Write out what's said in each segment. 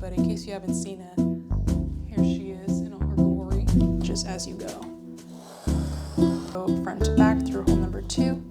but in case you haven't seen it, here she is in all her glory, just as you go. Go front to back through hole number 2.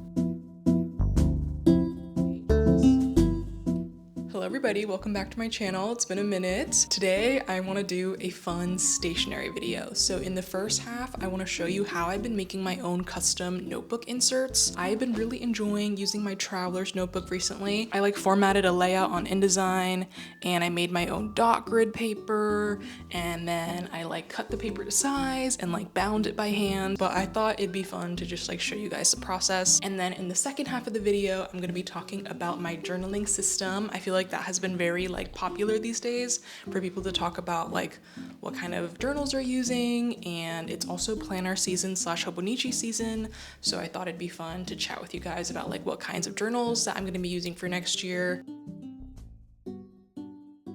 Hello everybody, welcome back to my channel. It's been a minute. Today I want to do a fun stationery video. So in the first half, I want to show you how I've been making my own custom notebook inserts. I've been really enjoying using my traveler's notebook recently. I formatted a layout on InDesign and I made my own dot grid paper, and then I cut the paper to size and bound it by hand. But I thought it'd be fun to just show you guys the process. And then in the second half of the video, I'm going to be talking about my journaling system. I feel like that has been very popular these days for people to talk about what kind of journals they're using, and it's also planner season / hobonichi season, so I thought it'd be fun to chat with you guys about what kinds of journals that I'm going to be using for next year.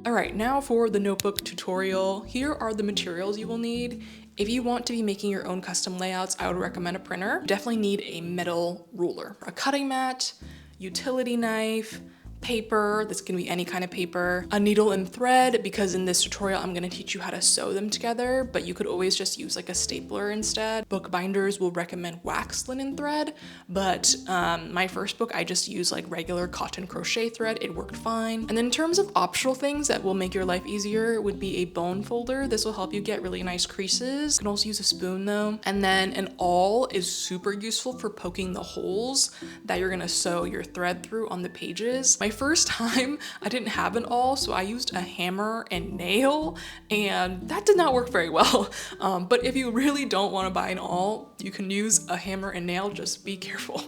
Alright, now for the notebook tutorial. Here are the materials you will need. If you want to be making your own custom layouts, I would recommend a printer. Definitely need a metal ruler, a cutting mat, utility knife, paper, this can be any kind of paper, a needle and thread, because in this tutorial I'm going to teach you how to sew them together, but you could always just use a stapler instead. Book binders will recommend wax linen thread, but my first book I just used regular cotton crochet thread. It worked fine. And then in terms of optional things that will make your life easier would be a bone folder. This will help you get really nice creases. You can also use a spoon though. And then an awl is super useful for poking the holes that you're gonna sew your thread through on the pages. My first time I didn't have an awl, so I used a hammer and nail, and that did not work very well. But if you really don't want to buy an awl, you can use a hammer and nail, just be careful.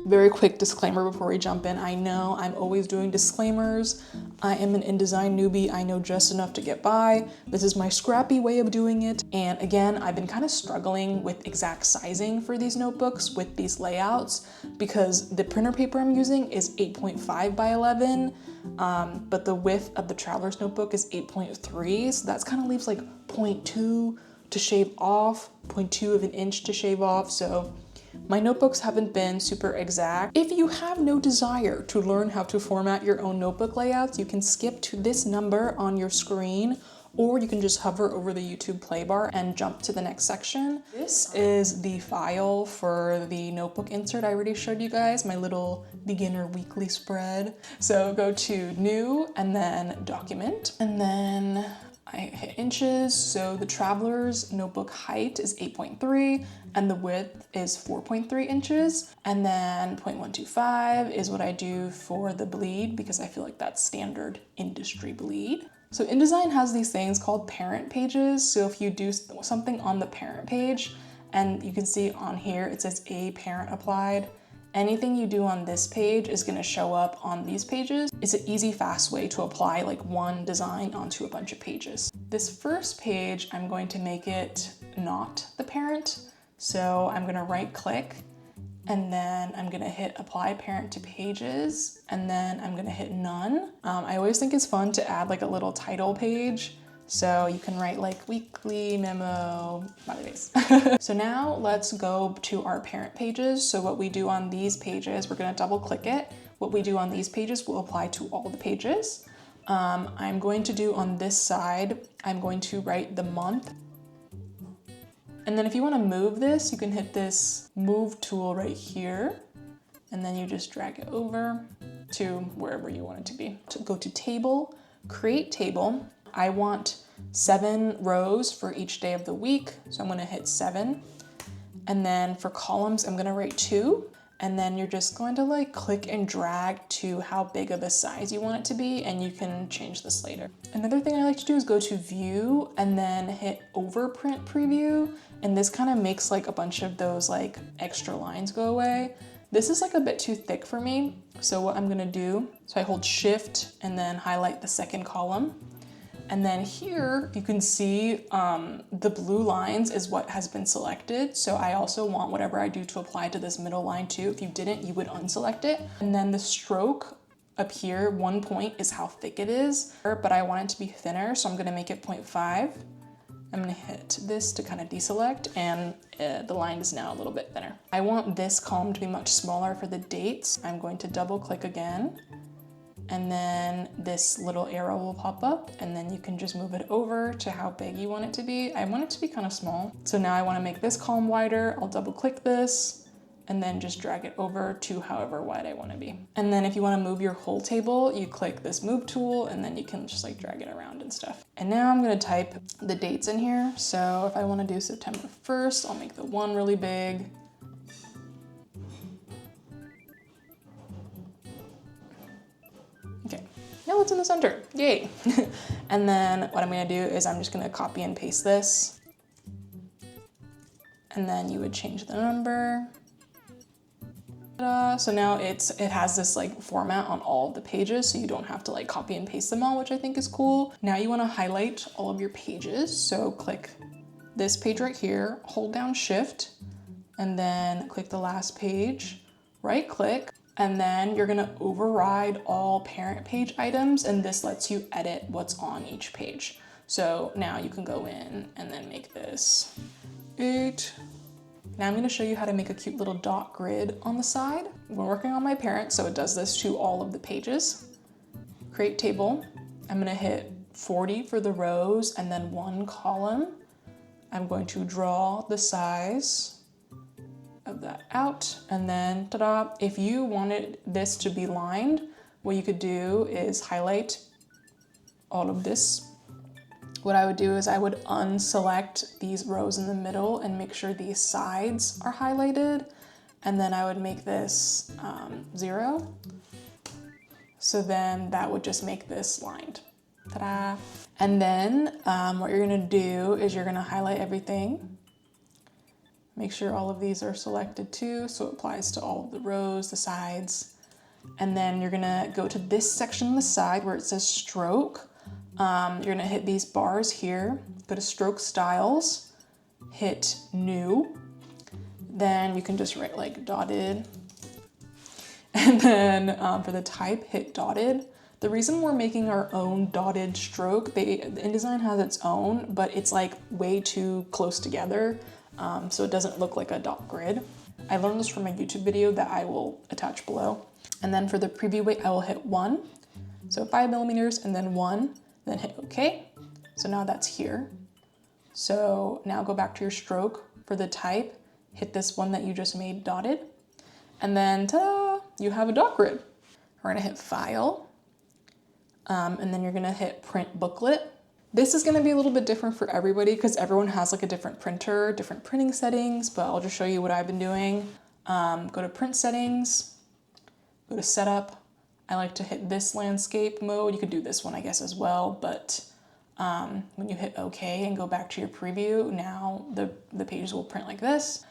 Very quick disclaimer before we jump in. I know I'm always doing disclaimers. I am an InDesign newbie. I know just enough to get by. This is my scrappy way of doing it. And again, I've been kind of struggling with exact sizing for these notebooks with these layouts because the printer paper I'm using is 8.5 by 11, but the width of the traveler's notebook is 8.3. So that kind of leaves 0.2 to shave off, 0.2 of an inch to shave off. So my notebooks haven't been super exact. If you have no desire to learn how to format your own notebook layouts, you can skip to this number on your screen, or you can just hover over the YouTube play bar and jump to the next section. This is the file for the notebook insert I already showed you guys, my little beginner weekly spread. So go to new and then document, and then I hit inches. So the traveler's notebook height is 8.3 and the width is 4.3 inches. And then 0.125 is what I do for the bleed, because I feel like that's standard industry bleed. So InDesign has these things called parent pages. So if you do something on the parent page, and you can see on here, it says a parent applied, anything you do on this page is going to show up on these pages. It's an easy, fast way to apply one design onto a bunch of pages. This first page, I'm going to make it not the parent. So I'm going to right click, and then I'm going to hit apply parent to pages, and then I'm going to hit none. I always think it's fun to add a little title page. So you can write weekly memo, by the days. So now let's go to our parent pages. So what we do on these pages, we're gonna double click it. What we do on these pages will apply to all the pages. I'm going to do on this side, I'm going to write the month. And then if you wanna move this, you can hit this move tool right here. And then you just drag it over to wherever you want it to be. To go to table, create table. I want 7 rows for each day of the week, so I'm gonna hit 7. And then for columns, I'm gonna write 2. And then you're just going to click and drag to how big of a size you want it to be, and you can change this later. Another thing I like to do is go to view and then hit overprint preview. And this kind of makes a bunch of those extra lines go away. This is a bit too thick for me. So what I'm gonna do, so I hold shift and then highlight the second column. And then here you can see the blue lines is what has been selected. So I also want whatever I do to apply to this middle line too. If you didn't, you would unselect it. And then the stroke up here, 1 point is how thick it is, but I want it to be thinner. So I'm gonna make it 0.5. I'm gonna hit this to kind of deselect, and the line is now a little bit thinner. I want this column to be much smaller for the dates. I'm going to double click again and then this little arrow will pop up, and then you can just move it over to how big you want it to be. I want it to be kind of small. So now I want to make this column wider. I'll double click this and then just drag it over to however wide I want to be. And then if you want to move your whole table, you click this move tool and then you can just like drag it around and stuff. And now I'm going to type the dates in here. So if I want to do September 1st, I'll make the 1 really big. Okay, now it's in the center, yay. And then what I'm gonna do is I'm just gonna copy and paste this. And then you would change the number. So now it has this like format on all of the pages, so you don't have to like copy and paste them all, which I think is cool. Now you wanna highlight all of your pages. So click this page right here, hold down Shift, and then click the last page, right click, and then you're gonna override all parent page items, and this lets you edit what's on each page. So now you can go in and then make this 8. Now I'm gonna show you how to make a cute little dot grid on the side. We're working on my parent, so it does this to all of the pages. Create table. I'm gonna hit 40 for the rows and then 1 column. I'm going to draw the size of that out, and then ta-da! If you wanted this to be lined, what you could do is highlight all of this. What I would do is I would unselect these rows in the middle and make sure these sides are highlighted, and then I would make this 0. So then that would just make this lined. Ta-da! And then what you're gonna do is you're gonna highlight everything. Make sure all of these are selected too, so it applies to all of the rows, the sides. And then you're gonna go to this section on the side where it says stroke. You're gonna hit these bars here, go to stroke styles, hit new. Then you can just write like dotted. And then for the type, hit dotted. The reason we're making our own dotted stroke, InDesign has its own, but it's like way too close together. So it doesn't look like a dot grid. I learned this from a YouTube video that I will attach below. And then for the preview weight, I will hit 1. So 5 millimeters and then 1, then hit OK. So now that's here. So now go back to your stroke. For the type, hit this one that you just made dotted. And then ta-da, you have a dot grid. We're gonna hit File. And then you're gonna hit Print Booklet. This is gonna be a little bit different for everybody because everyone has like a different printer, different printing settings, but I'll just show you what I've been doing. Go to Print Settings, go to Setup. I like to hit this landscape mode. You could do this one, I guess, as well, but when you hit OK and go back to your preview, now the pages will print like this.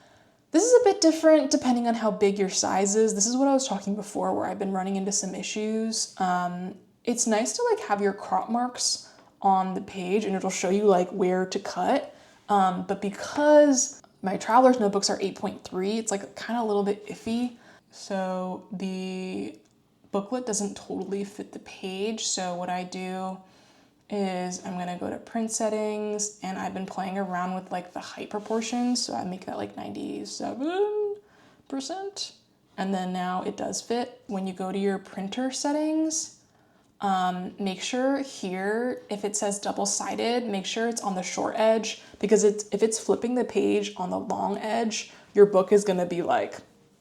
This is a bit different depending on how big your size is. This is what I was talking before where I've been running into some issues. It's nice to like have your crop marks on the page and it'll show you like where to cut. But because my traveler's notebooks are 8.3, it's like kind of a little bit iffy. So the booklet doesn't totally fit the page. So what I do is I'm gonna go to print settings, and I've been playing around with like the height proportions. So I make that like 97%. And then now it does fit. When you go to your printer settings, make sure here, if it says double-sided, make sure it's on the short edge, because if it's flipping the page on the long edge, your book is gonna be like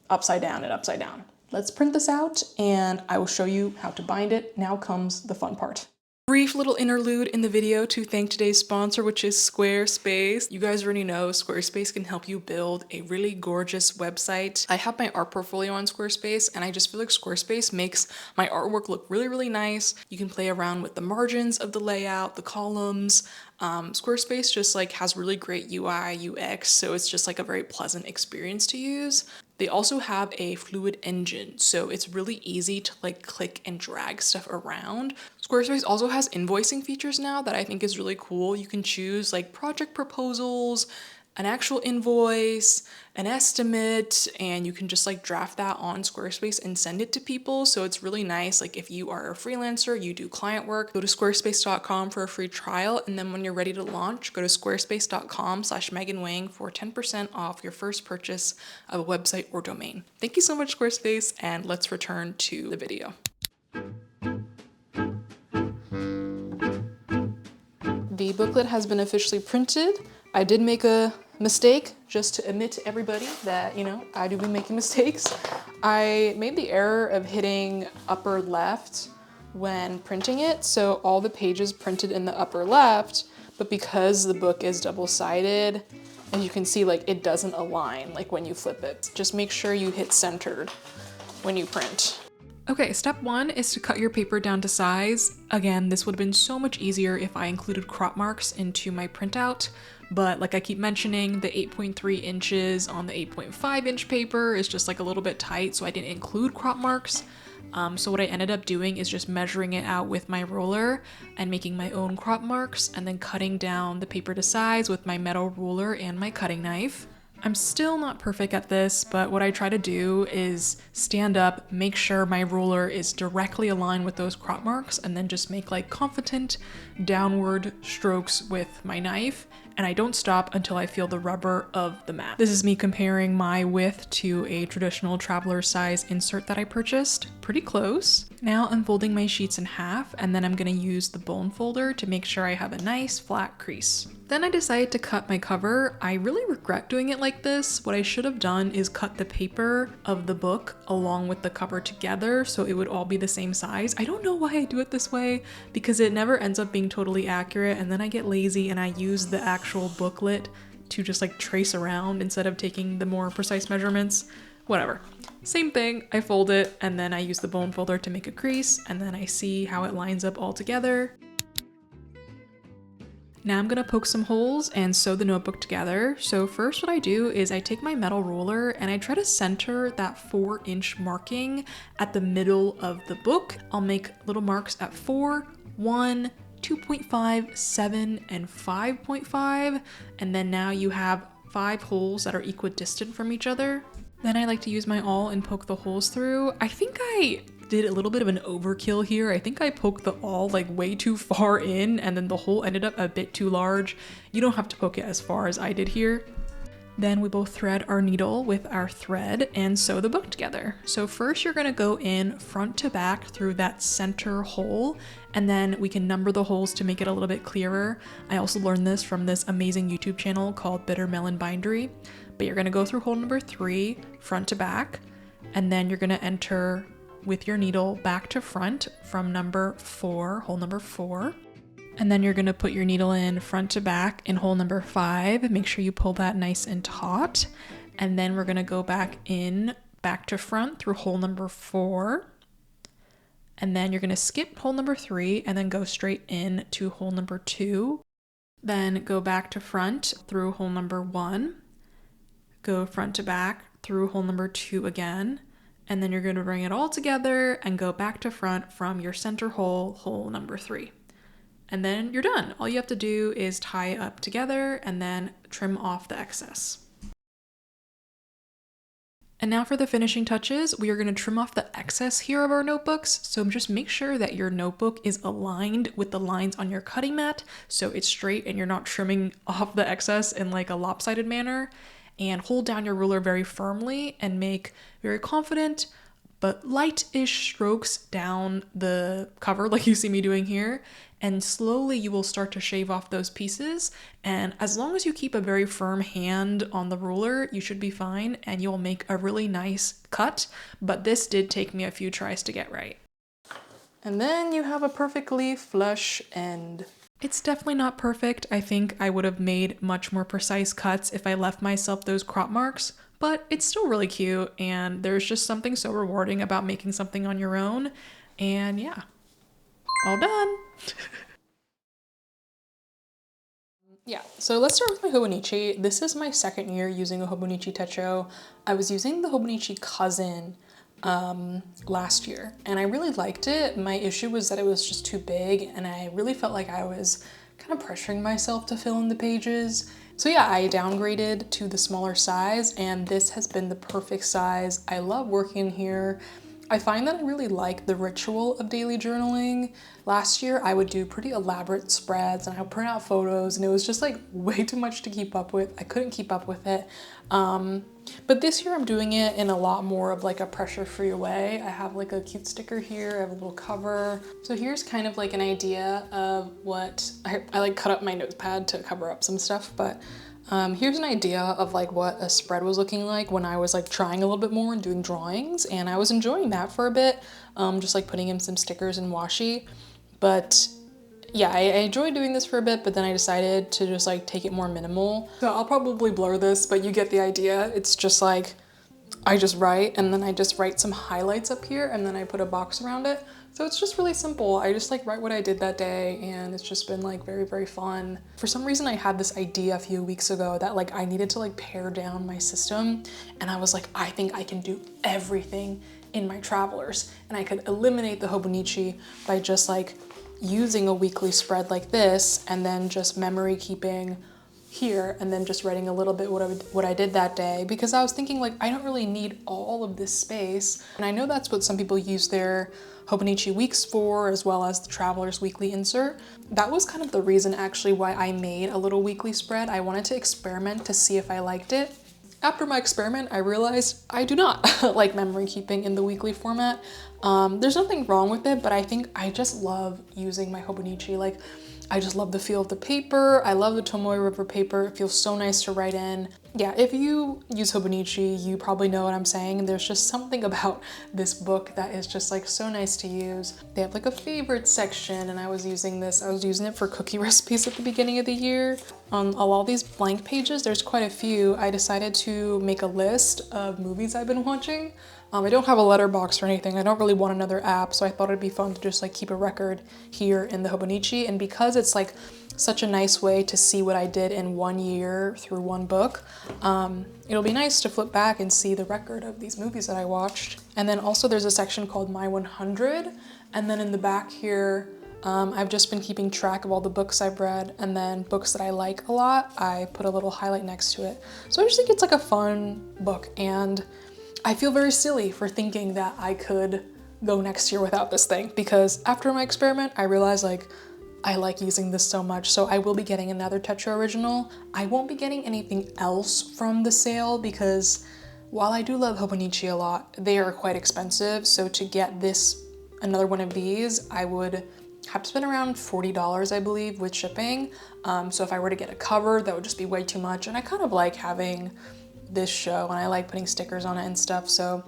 upside down and upside down. Let's print this out and I will show you how to bind it. Now comes the fun part. Brief little interlude in the video to thank today's sponsor, which is Squarespace. You guys already know Squarespace can help you build a really gorgeous website. I have my art portfolio on Squarespace, and I just feel like Squarespace makes my artwork look really, really nice. You can play around with the margins of the layout, the columns. Squarespace just like has really great UI, UX, so it's just like a very pleasant experience to use. They also have a fluid engine, so it's really easy to like click and drag stuff around. Squarespace also has invoicing features now that I think is really cool. You can choose like project proposals, an actual invoice, an estimate, and you can just like draft that on Squarespace and send it to people. So it's really nice. Like if you are a freelancer, you do client work, go to squarespace.com for a free trial. And then when you're ready to launch, go to squarespace.com/MeganWang for 10% off your first purchase of a website or domain. Thank you so much, Squarespace. And let's return to the video. booklet has been officially printed. I did make a mistake, just to admit to everybody that, you know, I do be making mistakes. I made the error of hitting upper left when printing it, so all the pages printed in the upper left, but because the book is double-sided, as you can see, like, it doesn't align like when you flip it. Just make sure you hit centered when you print. Okay, step one is to cut your paper down to size. Again, this would have been so much easier if I included crop marks into my printout, but like I keep mentioning, the 8.3 inches on the 8.5 inch paper is just like a little bit tight, so I didn't include crop marks. So what I ended up doing is just measuring it out with my ruler and making my own crop marks and then cutting down the paper to size with my metal ruler and my cutting knife. I'm still not perfect at this, but what I try to do is stand up, make sure my ruler is directly aligned with those crop marks, and then just make like confident downward strokes with my knife. And I don't stop until I feel the rubber of the mat. This is me comparing my width to a traditional traveler size insert that I purchased. Pretty close. Now I'm folding my sheets in half, and then I'm gonna use the bone folder to make sure I have a nice flat crease. Then I decided to cut my cover. I really regret doing it like this. What I should have done is cut the paper of the book along with the cover together so it would all be the same size. I don't know why I do it this way because it never ends up being totally accurate, and then I get lazy and I use the actual booklet to just like trace around instead of taking the more precise measurements. Whatever. Same thing, I fold it and then I use the bone folder to make a crease, and then I see how it lines up all together. Now I'm gonna poke some holes and sew the notebook together. So first what I do is I take my metal ruler and I try to center that 4-inch marking at the middle of the book. I'll make little marks at 4, 1, 2.5, 7, and 5.5. And then now you have 5 holes that are equidistant from each other. Then I like to use my awl and poke the holes through. I think I did a little bit of an overkill here. I think I poked the awl like way too far in, and then the hole ended up a bit too large. You don't have to poke it as far as I did here. Then we both thread our needle with our thread and sew the book together. So first you're gonna go in front to back through that center hole, and then we can number the holes to make it a little bit clearer. I also learned this from this amazing YouTube channel called Bitter Melon Bindery. But you're gonna go through hole number 3, front to back, and then you're gonna enter with your needle back to front from number 4, hole number 4. And then you're gonna put your needle in front to back in hole number 5. Make sure you pull that nice and taut. And then we're gonna go back in, back to front through hole number 4. And then you're gonna skip hole number 3 and then go straight in to hole number 2. Then go back to front through hole number 1. Go front to back through hole number 2 again. And then you're going to bring it all together and go back to front from your center hole, hole number 3. And then you're done. All you have to do is tie it up together and then trim off the excess. And now for the finishing touches, we are going to trim off the excess here of our notebooks. So just make sure that your notebook is aligned with the lines on your cutting mat, so it's straight and you're not trimming off the excess in like a lopsided manner. And hold down your ruler very firmly and make very confident but light-ish strokes down the cover like you see me doing here. And slowly you will start to shave off those pieces. And as long as you keep a very firm hand on the ruler, you should be fine and you'll make a really nice cut. But this did take me a few tries to get right. And then you have a perfectly flush end. It's definitely not perfect. I think I would have made much more precise cuts if I left myself those crop marks, but it's still really cute, and there's just something so rewarding about making something on your own. And yeah, all done. Yeah, so let's start with my hobonichi. This is my second year using a hobonichi techo. I was using the hobonichi cousin last year, and I really liked it. My issue was that it was just too big, and I really felt like I was kind of pressuring myself to fill in the pages. So yeah, I downgraded to the smaller size, and this has been the perfect size. I love working here. I find that I really like the ritual of daily journaling. Last year, I would do pretty elaborate spreads and I would print out photos, and it was just like way too much to keep up with. I couldn't keep up with it. But this year I'm doing it in a lot more of like a pressure-free way. I have like a cute sticker here, I have a little cover. So here's kind of like an idea of what, I like cut up my notepad to cover up some stuff, but here's an idea of like what a spread was looking like when I was like trying a little bit more and doing drawings, and I was enjoying that for a bit, just like putting in some stickers and washi. But yeah, I enjoyed doing this for a bit, but then I decided to just like take it more minimal. So I'll probably blur this, but you get the idea. It's just like, I just write and then I just write some highlights up here and then I put a box around it. So it's just really simple. I just like write what I did that day, and it's just been like very, very fun. For some reason, I had this idea a few weeks ago that like I needed to like pare down my system, and I was like, I think I can do everything in my travelers, and I could eliminate the hobonichi by just like using a weekly spread like this and then just memory keeping here and then just writing a little bit what I did that day, because I was thinking like I don't really need all of this space. And I know that's what some people use their hobonichi weeks for, as well as the traveler's weekly insert. That was kind of the reason actually why I made a little weekly spread. I wanted to experiment to see if I liked it. After my experiment, I realized I do not like memory keeping in the weekly format. There's nothing wrong with it, but I think I just love using my hobonichi. Like, I just love the feel of the paper. I love the Tomoe River paper. It feels so nice to write in. Yeah, if you use hobonichi, you probably know what I'm saying. There's just something about this book that is just like so nice to use. They have like a favorite section, and I was using it for cookie recipes at the beginning of the year. On all these blank pages, there's quite a few. I decided to make a list of movies I've been watching. I don't have a letterbox or anything. I don't really want another app, so I thought it'd be fun to just like keep a record here in the hobonichi. And because it's like such a nice way to see what I did in 1 year through one book, it'll be nice to flip back and see the record of these movies that I watched. And then also there's a section called My 100, and then in the back here, I've just been keeping track of all the books I've read, and then books that I like a lot, I put a little highlight next to it. So I just think it's like a fun book, and I feel very silly for thinking that I could go next year without this thing, because after my experiment, I realized like I like using this so much. So I will be getting another Techo original. I won't be getting anything else from the sale because while I do love hobonichi a lot, they are quite expensive. So to get another one of these, I would have to spend around $40, I believe, with shipping. So if I were to get a cover, that would just be way too much. And I kind of like having this show, and I like putting stickers on it and stuff. So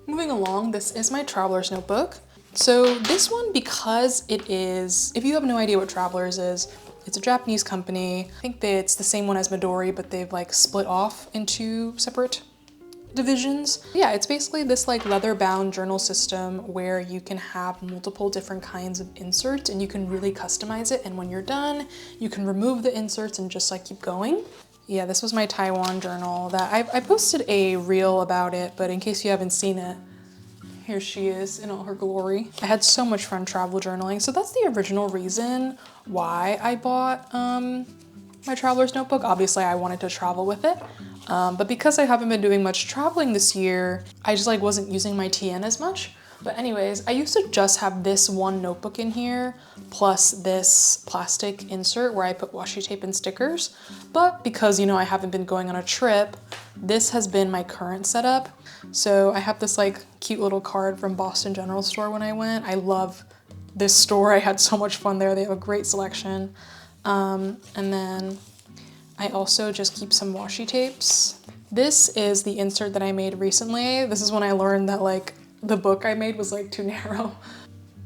moving along, this is my Traveler's Notebook. So this one, because it is, if you have no idea what Travelers is, it's a Japanese company. I think that it's the same one as Midori, but they've like split off into separate divisions. Yeah, it's basically this like leather-bound journal system where you can have multiple different kinds of inserts and you can really customize it. And when you're done, you can remove the inserts and just like keep going. Yeah, this was my Taiwan journal that I posted a reel about it, but in case you haven't seen it, here she is in all her glory. I had so much fun travel journaling. So that's the original reason why I bought my Traveler's Notebook. Obviously I wanted to travel with it, but because I haven't been doing much traveling this year, I just like wasn't using my TN as much. But anyways, I used to just have this one notebook in here, plus this plastic insert where I put washi tape and stickers. But because, you know, I haven't been going on a trip, this has been my current setup. So I have this like cute little card from Boston General Store when I went. I love this store. I had so much fun there. They have a great selection. And then I also just keep some washi tapes. This is the insert that I made recently. This is when I learned that like the book I made was like too narrow.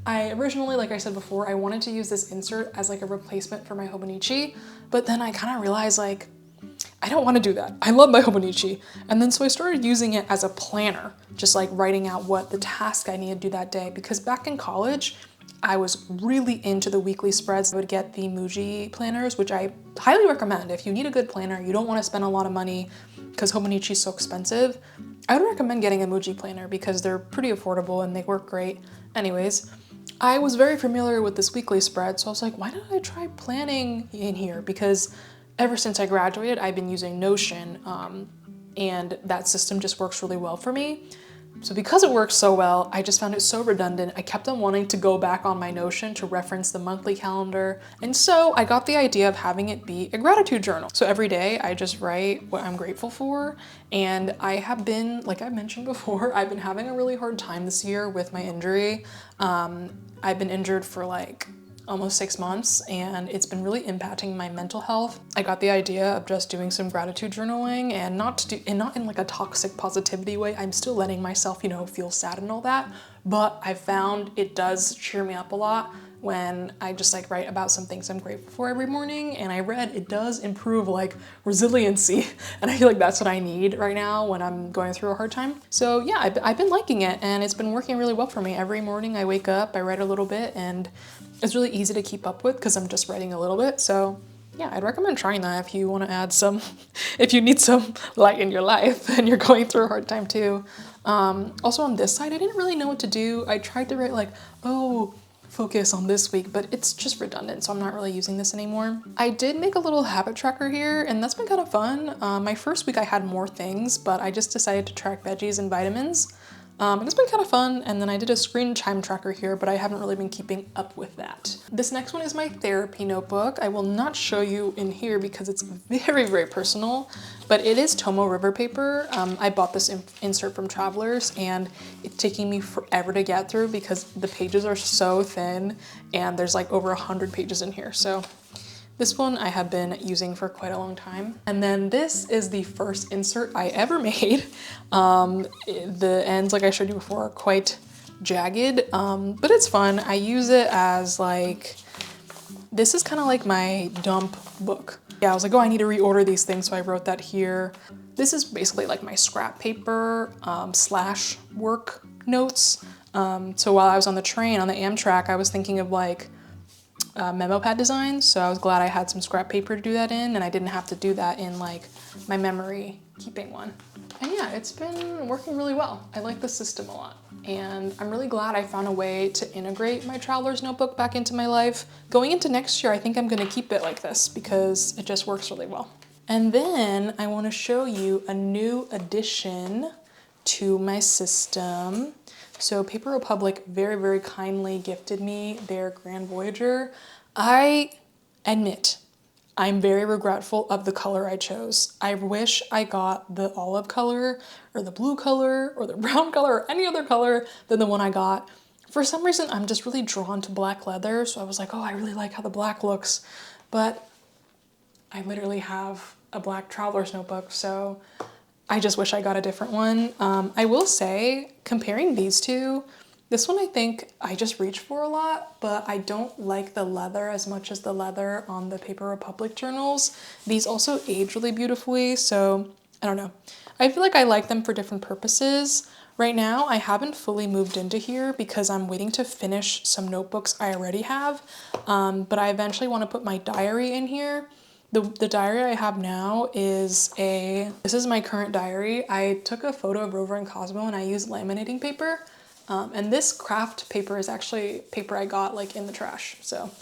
I originally, like I said before, I wanted to use this insert as like a replacement for my hobonichi, but then I kind of realized like, I don't want to do that. I love my hobonichi. And then so I started using it as a planner, just like writing out what the task I need to do that day. Because back in college, I was really into the weekly spreads. I would get the Muji planners, which I highly recommend. If you need a good planner, you don't want to spend a lot of money because hobonichi is so expensive, I would recommend getting a Muji planner because they're pretty affordable and they work great. Anyways, I was very familiar with this weekly spread, so I was like, why don't I try planning in here? Because ever since I graduated, I've been using Notion, and that system just works really well for me. So because it works so well, I just found it so redundant. I kept on wanting to go back on my Notion to reference the monthly calendar. And so I got the idea of having it be a gratitude journal. So every day I just write what I'm grateful for. And I have been, like I mentioned before, I've been having a really hard time this year with my injury. I've been injured for like almost 6 months, and it's been really impacting my mental health. I got the idea of just doing some gratitude journaling, and not in like a toxic positivity way. I'm still letting myself, feel sad and all that, but I found it does cheer me up a lot when I just like write about some things I'm grateful for every morning. And I read it does improve like resiliency, and I feel like that's what I need right now when I'm going through a hard time. So yeah, I've been liking it, and it's been working really well for me. Every morning I wake up, I write a little bit, and it's really easy to keep up with because I'm just writing a little bit. So yeah, I'd recommend trying that if you want to add some, if you need some light in your life and you're going through a hard time too. Also on this side, I didn't really know what to do. I tried to write like, oh, focus on this week, but it's just redundant, so I'm not really using this anymore. I did make a little habit tracker here, and that's been kind of fun. My first week I had more things, but I just decided to track veggies and vitamins. And it's been kind of fun. And then I did a screen time tracker here, but I haven't really been keeping up with that. This next one is my therapy notebook. I will not show you in here because it's very, very personal, but it is Tomo River paper. I bought this insert from Travelers, and it's taking me forever to get through because the pages are so thin, and there's like over 100 pages in here. So this one I have been using for quite a long time. And then this is the first insert I ever made. The ends, like I showed you before, are quite jagged, but it's fun. I use it as like, this is kind of like my dump book. Yeah, I was like, oh, I need to reorder these things, so I wrote that here. This is basically like my scrap paper slash work notes. So while I was on the train, on the Amtrak, I was thinking of like memo pad designs, so I was glad I had some scrap paper to do that in, and I didn't have to do that in like my memory keeping one. And yeah, it's been working really well. I like the system a lot, and I'm really glad I found a way to integrate my Traveler's notebook back into my life. Going into next year, I think I'm gonna keep it like this because it just works really well. And then I want to show you a new addition to my system. So Paper Republic very, very kindly gifted me their Grand Voyager. I admit, I'm very regretful of the color I chose. I wish I got the olive color or the blue color or the brown color or any other color than the one I got. For some reason, I'm just really drawn to black leather. So I was like, oh, I really like how the black looks. But I literally have a black Traveler's notebook, so I just wish I got a different one. I will say, comparing these two, this one I think I just reach for a lot, but I don't like the leather as much as the leather on the Paper Republic journals. These also age really beautifully, so I don't know. I feel like I like them for different purposes. Right now, I haven't fully moved into here because I'm waiting to finish some notebooks I already have, but I eventually want to put my diary in here. The diary I have now is this is my current diary. I took a photo of Rover and Cosmo, and I used laminating paper. And this craft paper is actually paper I got like in the trash. So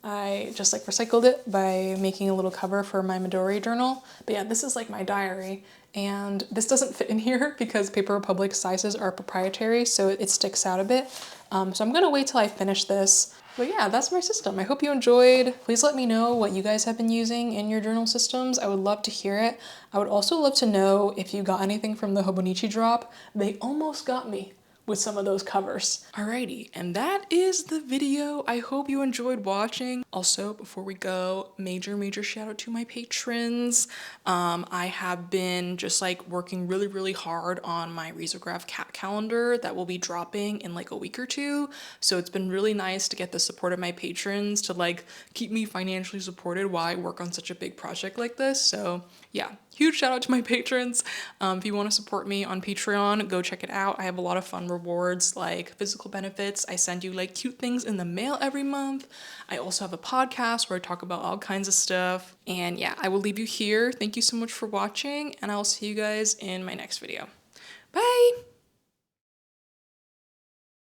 I just like recycled it by making a little cover for my Midori journal. But yeah, this is like my diary, and this doesn't fit in here because Paper Republic sizes are proprietary, so it sticks out a bit. So I'm gonna wait till I finish this. But yeah, that's my system. I hope you enjoyed. Please let me know what you guys have been using in your journal systems. I would love to hear it. I would also love to know if you got anything from the Hobonichi drop. They almost got me with some of those covers. Alrighty, and that is the video. I hope you enjoyed watching. Also, before we go, major shout out to my patrons. I have been just like working really hard on my Risograph cat calendar that will be dropping in like a week or two. So it's been really nice to get the support of my patrons to like keep me financially supported while I work on such a big project like this. So yeah, huge shout out to my patrons. If you want to support me on Patreon, go check it out. I have a lot of fun rewards like physical benefits. I send you like cute things in the mail every month. I also have a podcast where I talk about all kinds of stuff. And yeah, I will leave you here. Thank you so much for watching, and I'll see you guys in my next video. Bye!